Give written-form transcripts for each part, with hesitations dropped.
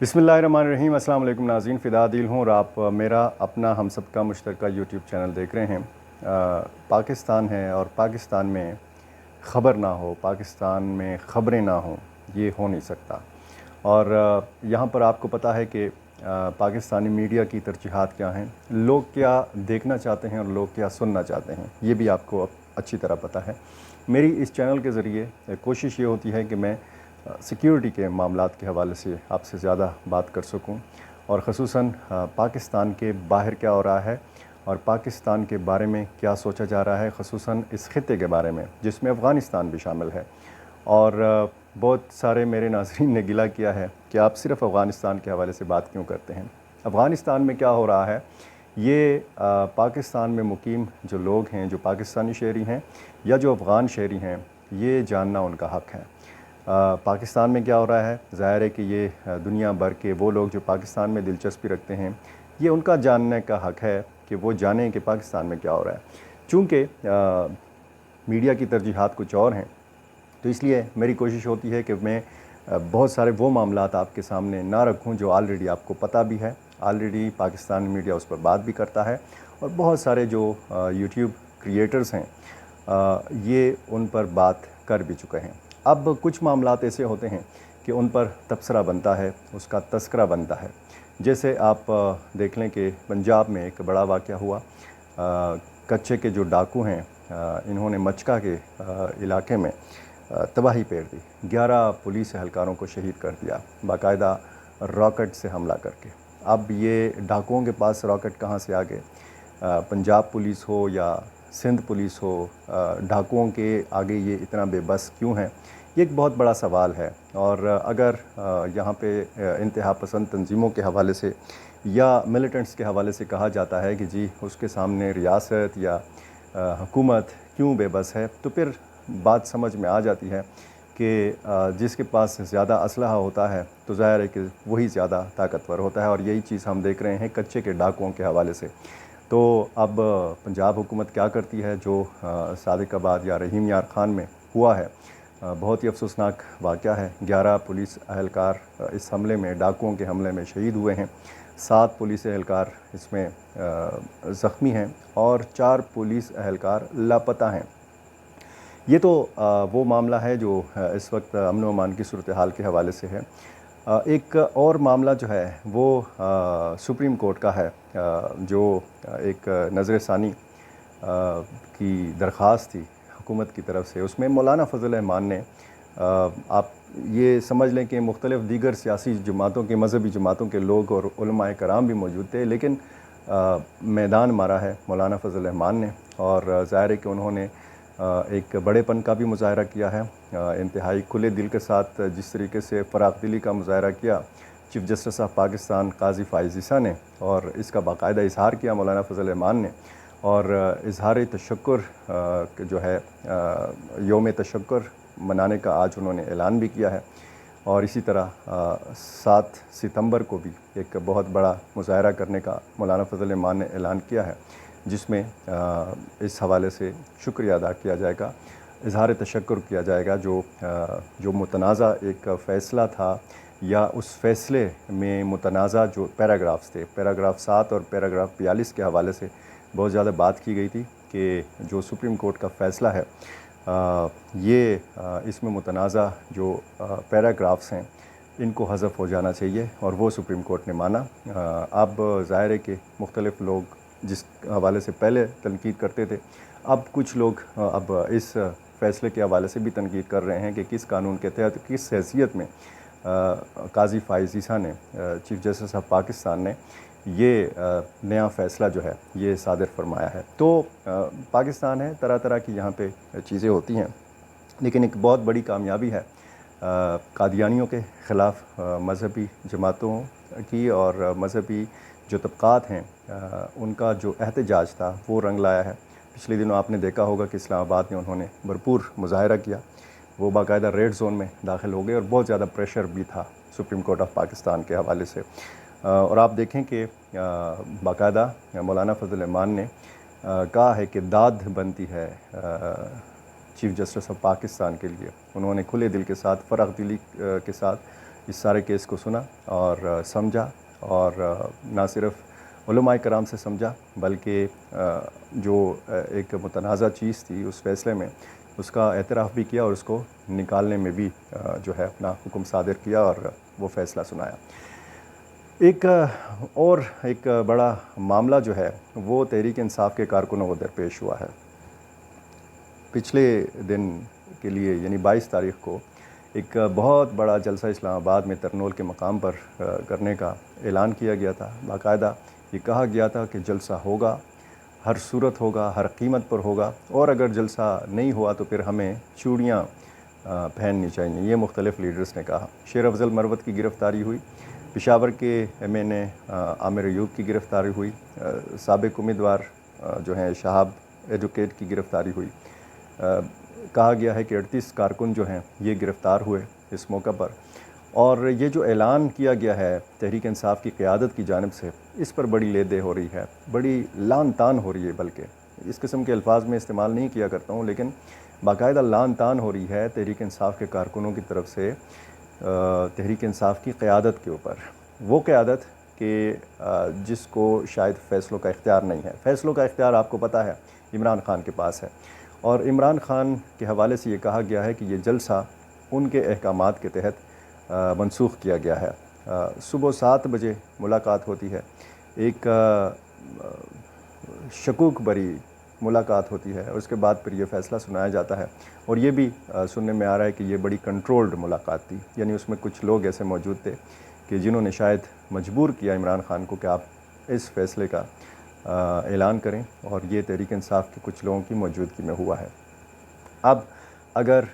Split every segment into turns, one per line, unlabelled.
बिस्मिल्लाहिर्रहमानिर्रहीम। अस्सलाम वालेकुम नाज़रीन, फ़िदा दिल हूँ और आप मेरा अपना हम सब का मुश्तरका यूट्यूब चैनल देख रहे हैं। पाकिस्तान है और पाकिस्तान में ख़बर ना हो, पाकिस्तान में ख़बरें ना हों, ये हो नहीं सकता। और यहाँ पर आपको पता है कि पाकिस्तानी मीडिया की तरजीहात क्या हैं, लोग क्या देखना चाहते हैं और लोग क्या सुनना चाहते हैं, ये भी आपको अच्छी तरह पता है। मेरी इस चैनल के ज़रिए कोशिश ये होती है कि मैं सिक्योरिटी के मामलात के हवाले से आपसे ज़्यादा बात कर सकूं और ख़ुसूसन पाकिस्तान के बाहर क्या हो रहा है और पाकिस्तान के बारे में क्या सोचा जा रहा है, ख़ुसूसन इस ख़ित्ते के बारे में जिसमें अफ़गानिस्तान भी शामिल है। और बहुत सारे मेरे नाज़रीन ने गिला किया है कि आप सिर्फ़ अफ़गानिस्तान के हवाले से बात क्यों करते हैं। अफ़गानिस्तान में क्या हो रहा है ये पाकिस्तान में मुकीम जो लोग हैं, जो पाकिस्तानी शहरी हैं या जो अफ़गान शहरी हैं, ये जानना उनका हक़ है। पाकिस्तान में क्या हो रहा है, ज़ाहिर है कि ये दुनिया भर के वो लोग जो पाकिस्तान में दिलचस्पी रखते हैं, ये उनका जानने का हक़ है कि वो जानें कि पाकिस्तान में क्या हो रहा है। चूँकि मीडिया की तरजीहात कुछ और हैं, तो इसलिए मेरी कोशिश होती है कि मैं बहुत सारे वो मामलात आपके सामने ना रखूं जो ऑलरेडी आपको पता भी है, ऑलरेडी पाकिस्तानी मीडिया उस पर बात भी करता है और बहुत सारे जो यूट्यूब क्रिएटर्स हैं ये उन पर बात कर भी चुके हैं। अब कुछ मामलात ऐसे होते हैं कि उन पर तबसरा बनता है, उसका तस्करा बनता है। जैसे आप देख लें कि पंजाब में एक बड़ा वाक़या हुआ। कच्चे के जो डाकू हैं, इन्होंने मचका के इलाके में तबाही पेड़ दी, 11 पुलिस एहलकारों को शहीद कर दिया, बाकायदा रॉकेट से हमला करके। अब ये डाकुओं के पास रॉकेट कहाँ से आ गए? पंजाब पुलिस हो या सिंध पुलिस हो, डाकुओं के आगे ये इतना बेबस क्यों है? ये एक बहुत बड़ा सवाल है। और अगर यहाँ पे इंतहा पसंद तंजीमों के हवाले से या मिलिटेंट्स के हवाले से कहा जाता है कि जी उसके सामने रियासत या हुकूमत क्यों बेबस है, तो फिर बात समझ में आ जाती है कि जिसके पास ज़्यादा असलहा होता है तो ज़ाहिर है कि वही ज़्यादा ताकतवर होता है। और यही चीज़ हम देख रहे हैं कच्चे के डाकुओं के हवाले से। तो अब पंजाब हुकूमत क्या करती है, जो सादिकाबाद या रहीम यार ख़ान में हुआ है, बहुत ही अफसोसनाक वाक़या है। 11 पुलिस एहलकार इस हमले में, डाकुओं के हमले में शहीद हुए हैं। 7 पुलिस एहलकार इसमें ज़ख्मी हैं और 4 पुलिस एहलकार लापता हैं। ये तो वो मामला है जो इस वक्त अमन व अमान की सूरत हाल के हवाले से है। एक और मामला जो है वो सुप्रीम कोर्ट का है, जो एक नज़र सानी की दरख्वास्त थी हुकूमत की तरफ से। उसमें मौलाना फ़ज़ल रहमान ने, आप ये समझ लें कि मुख्तलिफ़ दीगर सियासी जमातों के, मज़हबी जमातों के लोग और उलमाए कराम भी मौजूद थे, लेकिन मैदान मारा है मौलाना फ़ज़ल रहमान ने। और ज़ाहिर है कि उन्होंने एक बड़ेपन का भी मुज़ाहरा किया है, इंतहाई खुले दिल के साथ जिस तरीके से फ़राग़ दिली का मुज़ाहरा किया chief justice of Pakistan Qazi Faiz ईसा ने, और इसका बाकायदा इज़हार किया मौलाना फ़ज़ल रहमान ने। और इज़हार तशक्कुर जो है, यौम तशक्कुर मनाने का आज उन्होंने ऐलान भी किया है। और इसी तरह 7 सितंबर को भी एक बहुत बड़ा मुज़ाहरा करने का मौलाना फ़ज़ल रहमान ने ऐलान किया है, जिसमें इस हवाले से शुक्रिया अदा किया जाएगा, इज़हार तशक्कुर किया जाएगा। जो मुतनाज़ा एक फ़ैसला था या उस फ़ैसले में मुतनाज़ा जो पैराग्राफ्स थे, पैराग्राफ 7 और पैराग्राफ 42 के हवाले से बहुत ज़्यादा बात की गई थी कि जो सुप्रीम कोर्ट का फ़ैसला है, इसमें मुतनाज़ा जो पैराग्राफ्स हैं इनको हज़फ हो जाना चाहिए, और वो सुप्रीम कोर्ट ने माना। अब ज़ाहिर है कि मुख्तलिफ़ लोग जिस हवाले से पहले तनकीद करते थे, अब कुछ लोग अब इस फ़ैसले के हवाले से भी तनकीद कर रहे हैं कि किस कानून के तहत, किस हैसियत में काज़ी फ़ाइज़ ईसा ने, चीफ़ जस्टिस ऑफ पाकिस्तान ने, ये नया फ़ैसला जो है ये सादिर फरमाया है। तो पाकिस्तान है, तरह तरह की यहाँ पे चीज़ें होती हैं, लेकिन एक बहुत बड़ी कामयाबी है कादियानियों के ख़िलाफ़ मज़हबी जमातों की, और मज़हबी जो तबक़ात हैं उनका जो एहतजाज था वो रंग लाया है। पिछले दिनों आपने देखा होगा कि इस्लामाबाद में उन्होंने भरपूर मुज़ाहरा किया, वो बाकायदा रेड ज़ोन में दाखिल हो गए और बहुत ज़्यादा प्रेशर भी था सुप्रीम कोर्ट ऑफ पाकिस्तान के हवाले से। और आप देखें कि बाकायदा मौलाना फ़ज़ल रहमान ने कहा है कि दाद बनती है चीफ़ जस्टिस ऑफ पाकिस्तान के लिए। उन्होंने खुले दिल के साथ, फ़राग़ दिली के साथ इस सारे केस को सुना और समझा, और ना सिर्फ उलमाए कराम से समझा बल्कि जो एक मुतनाज़ा चीज़ थी उस फ़ैसले में उसका एतराफ़ भी किया और उसको निकालने में भी जो है अपना हुक्म सादिर किया और वो फ़ैसला सुनाया। एक और एक बड़ा मामला जो है वो तहरीक इंसाफ के कारकुनों को दरपेश हुआ है। पिछले दिन के लिए यानी 22 तारीख़ को एक बहुत बड़ा जलसा इस्लामाबाद में तरनोल के मकाम पर करने का ऐलान किया गया था। बाकायदा ये कहा गया था कि जलसा होगा, हर सूरत होगा, हर कीमत पर होगा, और अगर जलसा नहीं हुआ तो फिर हमें चूड़ियाँ पहननी चाहिए। ये मुख्तलिफ़ लीडर्स ने कहा। शेर अफजल मरवत की गिरफ़्तारी हुई, पेशावर के MNA आमिर अयूब की गिरफ़्तारी हुई, साबिक़ उम्मीदवार जो हैं शहाब एडवोकेट की गिरफ़्तारी हुई। कहा गया है कि 38 कारकुन जो हैं ये गिरफ़्तार हुए इस मौका पर। और ये जो ऐलान किया गया है तहरीक इंसाफ की क़यादत की जानिब से, इस पर बड़ी लेदे हो रही है, बड़ी लान तान हो रही है। बल्कि इस किस्म के अल्फाज में इस्तेमाल नहीं किया करता हूँ, लेकिन बाकायदा लान तान हो रही है तहरीक इंसाफ के कारकुनों की तरफ से तहरीक इंसाफ की क़यादत के ऊपर। वो क़यादत कि जिसको शायद फ़ैसलों का इख्तियार नहीं है। फ़ैसलों का इख्तियार आपको पता है इमरान ख़ान के पास है, और इमरान ख़ान के हवाले से ये कहा गया है कि ये जलसा उनके अहकामात के तहत मनसूख़ किया गया है। सुबह 7 बजे मुलाकात होती है, एक शकूक भरी मुलाकात होती है, और उसके बाद फिर ये फ़ैसला सुनाया जाता है। और ये भी सुनने में आ रहा है कि ये बड़ी कंट्रोल्ड मुलाकात थी, यानी उसमें कुछ लोग ऐसे मौजूद थे कि जिन्होंने शायद मजबूर किया इमरान ख़ान को कि आप इस फ़ैसले का ऐलान करें, और ये तहरीक इंसाफ के कुछ लोगों की मौजूदगी में हुआ है। अब अगर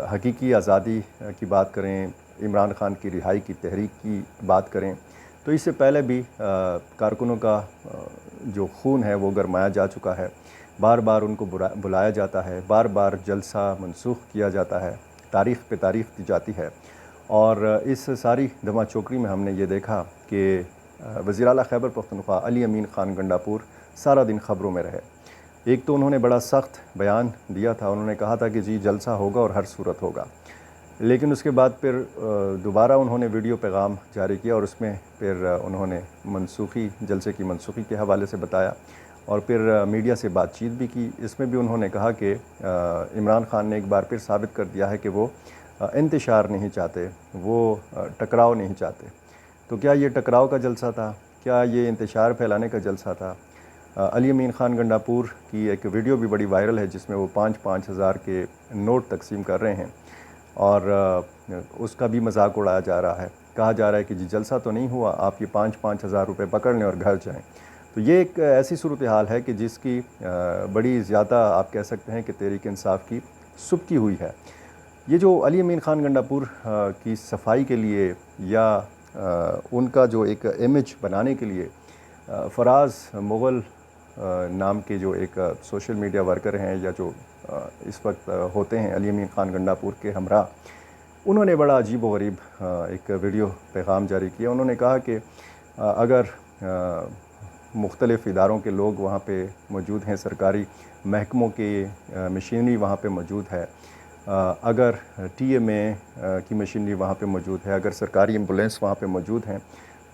हकीकी आज़ादी की बात करें, इमरान ख़ान की रिहाई की तहरीक की बात करें, तो इससे पहले भी कारकुनों का जो खून है वो गरमाया जा चुका है। बार बार उनको बुलाया जाता है, बार बार जलसा मनसूख़ किया जाता है, तारीख़ पे तारीख़ दी जाती है। और इस सारी धमा चौकड़ी में हमने ये देखा कि वज़ीर आला खैबर पख्तूनख्वा अली अमीन ख़ान गंडापुर सारा दिन ख़बरों में रहे। एक तो उन्होंने बड़ा सख्त बयान दिया था, उन्होंने कहा था कि जी जलसा होगा और हर सूरत होगा, लेकिन उसके बाद फिर दोबारा उन्होंने वीडियो पैगाम जारी किया और उसमें फिर उन्होंने मनसूखी जलसे की मनसूखी के हवाले से बताया, और फिर मीडिया से बातचीत भी की। इसमें भी उन्होंने कहा कि इमरान ख़ान ने एक बार फिर साबित कर दिया है कि वो इंतशार नहीं चाहते, वो टकराव नहीं चाहते। तो क्या ये टकराव का जलसा था? क्या ये इंतशार फैलाने का जलसा था? अली अमीन ख़ान गंडापुर की एक वीडियो भी बड़ी वायरल है जिसमें वो 5-5 हज़ार के नोट तकसीम कर रहे हैं, और उसका भी मजाक उड़ाया जा रहा है। कहा जा रहा है कि जी जलसा तो नहीं हुआ, आप ये 5-5 हज़ार रुपये पकड़ लें और घर जाएं। तो ये एक ऐसी सूरत हाल है कि जिसकी बड़ी ज़्यादा आप कह सकते हैं कि तहरीक इंसाफ की सुबकी हुई है। ये जो अली अमीन ख़ान गंडापुर की सफाई के लिए या उनका जो एक इमेज बनाने के लिए फराज मुग़ल नाम के जो एक सोशल मीडिया वर्कर हैं या जो इस वक्त होते हैं अली अमीन ख़ान गंडापुर के हमरा, उन्होंने बड़ा अजीब व गरीब एक वीडियो पैगाम जारी किया। उन्होंने कहा कि अगर मुख्तलिफ़ इदारों के लोग वहाँ पे मौजूद हैं, सरकारी महकमों के मशीनरी वहाँ पे मौजूद है, अगर TMA की मशीनरी वहाँ पे मौजूद है, अगर सरकारी एम्बुलेंस वहाँ पे मौजूद हैं,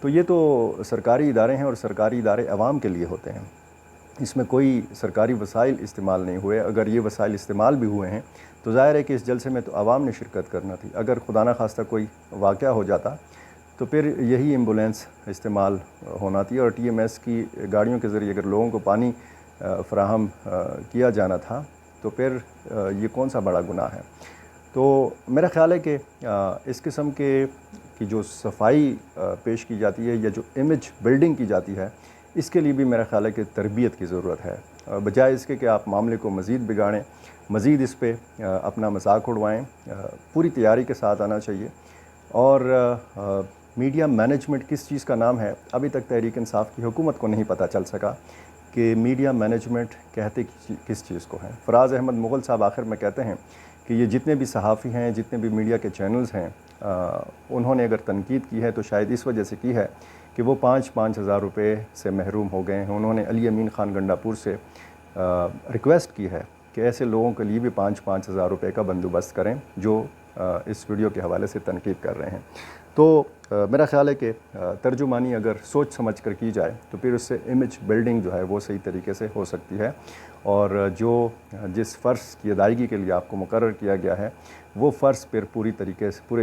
तो ये तो सरकारी इदारे हैं और सरकारी इदारे आवाम के लिए होते हैं। इसमें कोई सरकारी वसाइल इस्तेमाल नहीं हुए। अगर ये वसाइल इस्तेमाल भी हुए हैं तो ज़ाहिर है कि इस जलसे में तो आवाम ने शिरकत करना थी। अगर खुदा न खास्ता कोई वाक़या हो जाता तो फिर यही एम्बुलेंस इस्तेमाल होना थी, और TMS की गाड़ियों के ज़रिए अगर लोगों को पानी फ़राहम किया जाना था तो फिर ये कौन सा बड़ा गुनाह है। तो मेरा ख़्याल है कि इस किस्म की जो सफाई पेश की जाती है या जो इमेज बिल्डिंग की जाती है, इसके लिए भी मेरा ख़्याल है कि तरबियत की ज़रूरत है। बजाय इसके कि आप मामले को मज़ीद बिगाड़ें, मज़ीद इस पे अपना मजाक उड़वाएँ, पूरी तैयारी के साथ आना चाहिए। और मीडिया मैनेजमेंट किस चीज़ का नाम है, अभी तक तहरीक इंसाफ की हुकूमत को नहीं पता चल सका कि मीडिया मैनेजमेंट कहते किस चीज़ को है। फराज अहमद मुग़ल साहब आखिर में कहते हैं कि ये जितने भी सहाफ़ी हैं, जितने भी मीडिया के चैनल्स हैं, उन्होंने अगर तनकीद की है तो शायद इस वजह से की है कि वो 5-5 हज़ार रुपये से महरूम हो गए हैं। उन्होंने अली अमीन ख़ान गंडापुर से रिक्वेस्ट की है कि ऐसे लोगों के लिए भी 5-5 हज़ार रुपये का बंदोबस्त करें जो اس ویڈیو کے حوالے سے تنقید کر رہے ہیں۔ تو میرا خیال ہے کہ ترجمانی اگر سوچ سمجھ کر کی جائے تو پھر اس سے امیج بلڈنگ جو ہے وہ صحیح طریقے سے ہو سکتی ہے، اور جس فرض کی ادائیگی کے لیے آپ کو مقرر کیا گیا ہے وہ فرض پھر پورے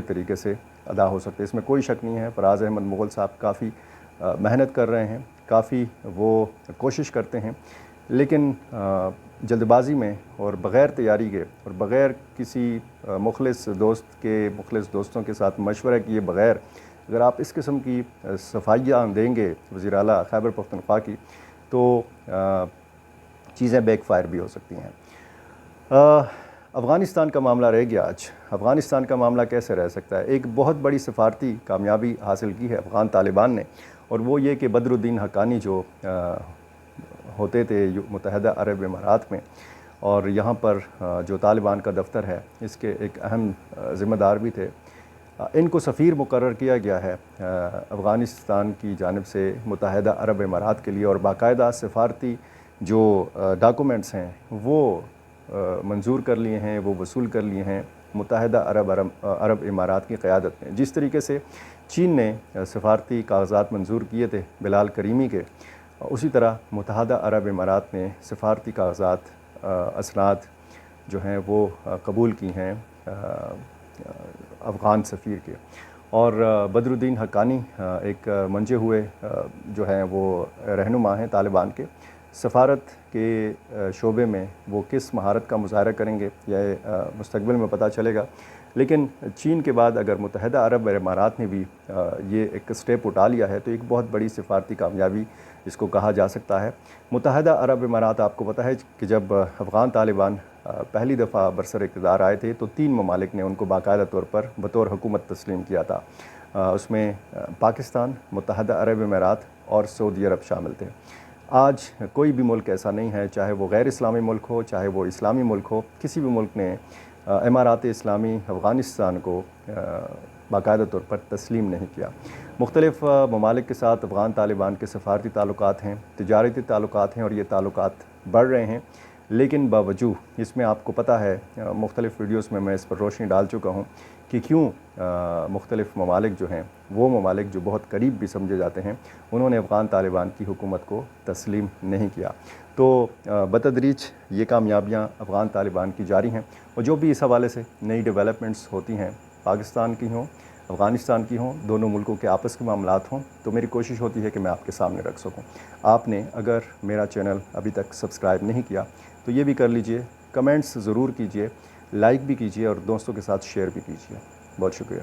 طریقے سے ادا ہو سکتے ہیں۔ اس میں کوئی شک نہیں ہے، فراز احمد مغل صاحب کافی محنت کر رہے ہیں، کافی وہ کوشش کرتے ہیں، لیکن جلد بازی میں اور بغیر تیاری کے اور بغیر کسی مخلص دوستوں کے ساتھ مشورہ کیے بغیر اگر آپ اس قسم کی صفائیاں دیں گے وزیر اعلیٰ خیبر پختونخوا کی تو چیزیں بیک فائر بھی ہو سکتی ہیں۔ افغانستان کا معاملہ رہ گیا آج۔ افغانستان کا معاملہ کیسے رہ سکتا ہے؟ ایک بہت بڑی سفارتی کامیابی حاصل کی ہے افغان طالبان نے، اور وہ یہ کہ بدر الدین حقانی جو ہوتے تھے متحدہ عرب امارات میں، اور یہاں پر جو طالبان کا دفتر ہے اس کے ایک اہم ذمہ دار بھی تھے، ان کو سفیر مقرر کیا گیا ہے افغانستان کی جانب سے متحدہ عرب امارات کے لیے، اور باقاعدہ سفارتی جو ڈاکومنٹس ہیں وہ منظور کر لیے ہیں، وہ وصول کر لیے ہیں متحدہ عرب امارات کی قیادت میں۔ جس طریقے سے چین نے سفارتی کاغذات منظور کیے تھے بلال کریمی کے، اسی طرح متحدہ عرب امارات نے سفارتی کاغذات اسناد جو ہیں وہ قبول کی ہیں افغان سفیر کے، اور بدر الدین حقانی ایک منجے ہوئے جو ہیں وہ رہنما ہیں طالبان کے، سفارت کے شعبے میں وہ کس مہارت کا مظاہرہ کریں گے یہ مستقبل میں پتہ چلے گا، لیکن چین کے بعد اگر متحدہ عرب امارات نے بھی یہ ایک سٹیپ اٹھا لیا ہے تو ایک بہت بڑی سفارتی کامیابی اس کو کہا جا سکتا ہے۔ متحدہ عرب امارات آپ کو پتہ ہے کہ جب افغان طالبان پہلی دفعہ برسر اقتدار آئے تھے تو 3 ممالک نے ان کو باقاعدہ طور پر بطور حکومت تسلیم کیا تھا، اس میں پاکستان، متحدہ عرب امارات اور سعودی عرب شامل تھے۔ آج کوئی بھی ملک ایسا نہیں ہے، چاہے وہ غیر اسلامی ملک ہو چاہے وہ اسلامی ملک ہو، کسی بھی ملک نے امارات اسلامی افغانستان کو باقاعدہ طور پر تسلیم نہیں کیا۔ مختلف ممالک کے ساتھ افغان طالبان کے سفارتی تعلقات ہیں، تجارتی تعلقات ہیں، اور یہ تعلقات بڑھ رہے ہیں، لیکن باوجود اس میں آپ کو پتہ ہے مختلف ویڈیوز میں اس پر روشنی ڈال چکا ہوں کہ کیوں مختلف ممالک جو ہیں وہ ممالک جو بہت قریب بھی سمجھے جاتے ہیں انہوں نے افغان طالبان کی حکومت کو تسلیم نہیں کیا۔ تو بتدریج یہ کامیابیاں افغان طالبان کی جاری ہیں، اور جو بھی اس حوالے سے نئی ڈیولپمنٹس ہوتی ہیں، پاکستان کی ہوں افغانستان کی ہوں، دونوں ملکوں کے آپس کے معاملات ہوں، تو میری کوشش ہوتی ہے کہ میں آپ کے سامنے رکھ سکوں۔ آپ نے اگر میرا چینل ابھی تک سبسکرائب نہیں کیا تو یہ بھی کر لیجئے، کمنٹس ضرور کیجئے، لائک بھی کیجئے اور دوستوں کے ساتھ شیئر بھی کیجئے۔ بہت شکریہ۔